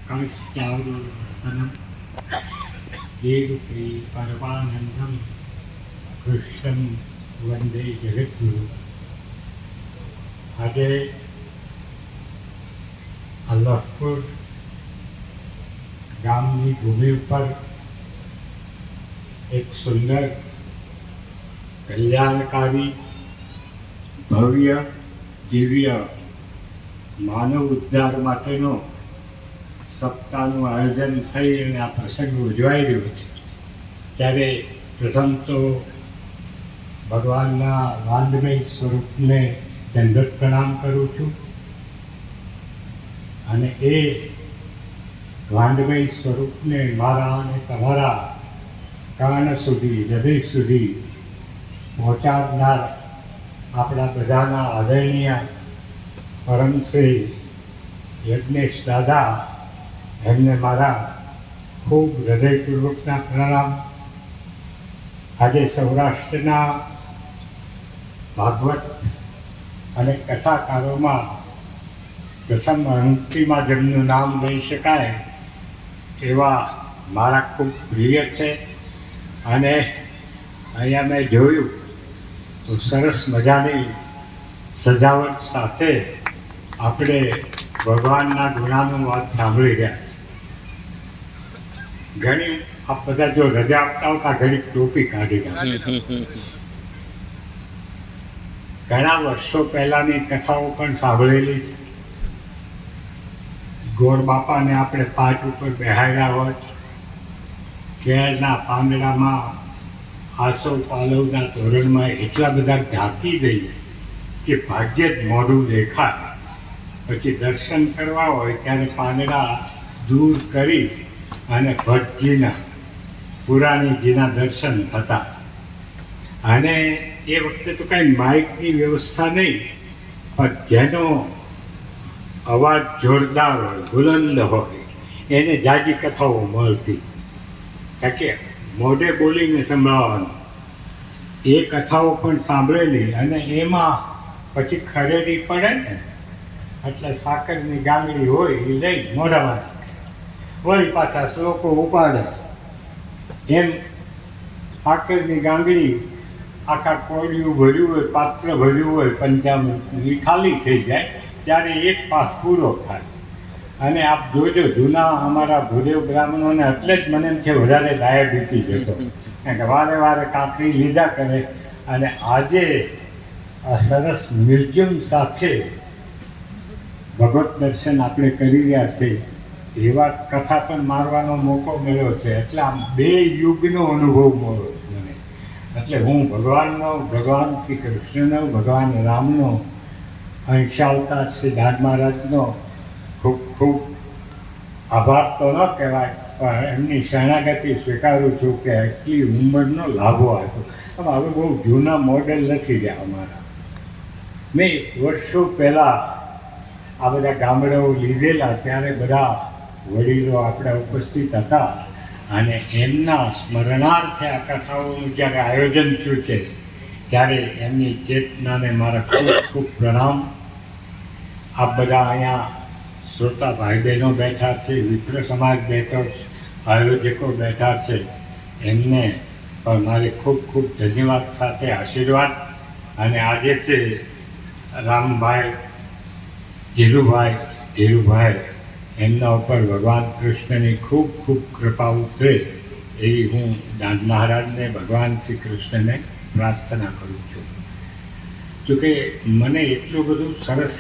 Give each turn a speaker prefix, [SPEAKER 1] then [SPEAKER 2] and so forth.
[SPEAKER 1] काश्चावलोकनं देवकी परमानन्दं कृष्णं वन्दे जगद्गुरु। આજે અલ્લાહપુર ગામની ભૂમિ ઉપર એક સુંદર કલ્યાણકારી ભવ્ય દિવ્ય માનવ ઉદ્ધાર માટેનો સપ્તાહનું આયોજન થઈ અને આ પ્રસંગ ઉજવાઈ રહ્યો છે। ત્યારે પ્રથમ તો ભગવાનના વાંદમય સ્વરૂપને દંડવત પ્રણામ કરું છું અને એ વાંદમય સ્વરૂપને મારા અને તમારા કાન સુધી હૃદય સુધી પહોંચાડનાર આપણા બધાના આદરણીય પરમ શ્રી યજ્ઞેશ દાદા, એમને મારા ખૂબ હૃદયપૂર્વકના પ્રણામ। આજે સૌરાષ્ટ્રના ભાગવત અને કથાકારોમાં પ્રથમ અંતિમાં જેમનું નામ લઈ શકાય એવા મારા ખૂબ પ્રિય છે। અને અહીંયા મેં જોયું તો સરસ મજાની સજાવટ સાથે આપણે ભગવાનના ગુણાનું વાત સાંભળી રહ્યા છે। ઘણી આ બધા જો રજા આપતા હોતા ઘણી ટોપી કાઢી નાખી। ઘણા વર્ષો પહેલાની કથાઓ પણ સાંભળેલી છે। ગોળ બાપાને આપણે પાટ ઉપર બેહાડ્યા હોય, કેળના પાંદડામાં આસો પાલવના તોરણમાં એટલા બધા ઢાંકી દઈએ કે ભાગ્યે જ મોઢું દેખાય। પછી દર્શન કરવા હોય ત્યારે પાંદડા દૂર કરી અને ભટ્ટજીના પુરાણીજીના દર્શન થતા। અને એ વખતે તો કાંઈ માઇકની વ્યવસ્થા નહીં, પણ જેનો અવાજ જોરદાર હોય, બુલંદ હોય, એને જાજી કથાઓ મળતી, કારણ કે મોઢે બોલીને સંભળાવવાનું। એ કથાઓ પણ સાંભળેલી અને એમાં પછી ખરેડી પડે ને એટલે સાકરની ગાંગડી હોય એ લઈ મોઢામાં નાખે, વળી પાછા શ્લોકો ઉપાડે। એમ સાકરની ગાંગડી આખા કોળિયું ભર્યું હોય, પાત્ર ભર્યું હોય, પંચામૃતની ખાલી થઈ જાય ત્યારે એક પાઠ પૂરો થાય। અને આપ જોજો, જૂના અમારા ભૂદેવ બ્રાહ્મણોને એટલે જ મને એમ છે વધારે ડાયાબિટીસ હતો, કારણ કે વારે વારે કાંકરી લીધા કરે। અને આજે આ સરસ મ્યુઝિયમ સાથે ભગવત દર્શન આપણે કરી રહ્યા છીએ, એવા કથા પણ મારવાનો મોકો મળ્યો છે। એટલે આમ બે યુગનો અનુભવ મળ્યો છે મને। એટલે હું ભગવાન શ્રી કૃષ્ણનો, ભગવાન રામનો, અંશાવતાર શ્રી દાદ મહારાજનો ખૂબ ખૂબ આભાર તો ન કહેવાય, પણ એમની શરણાગતિ સ્વીકારું છું કે એટલી ઉંમરનો લાભો આપ્યો। હવે બહુ જૂના મોડેલ નથી રહ્યા અમારા। મેં વર્ષો પહેલાં આ બધા ગામડાઓ લીધેલા ત્યારે બધા વડીલો આપણે ઉપસ્થિત હતા અને એમના સ્મરણાર્થે આ કથાઓનું જ્યારે આયોજન થયું છે ત્યારે એમની ચેતનાને મારા ખૂબ ખૂબ પ્રણામ। આ બધા અહીંયા શ્રોતા ભાઈ બહેનો બેઠા છે, વિપ્ર સમાજ બેઠો, આયોજકો બેઠા છે, એમને પણ મારે ખૂબ ખૂબ ધન્યવાદ સાથે આશીર્વાદ। અને આજે છે રામભાઈ, ધીરુભાઈ, એમના ઉપર ભગવાન કૃષ્ણની ખૂબ ખૂબ કૃપા ઉતરે એવી હું દાદ મહારાજને, ભગવાન શ્રી કૃષ્ણને પ્રાર્થના કરું છું। જોકે મને એટલું બધું સરસ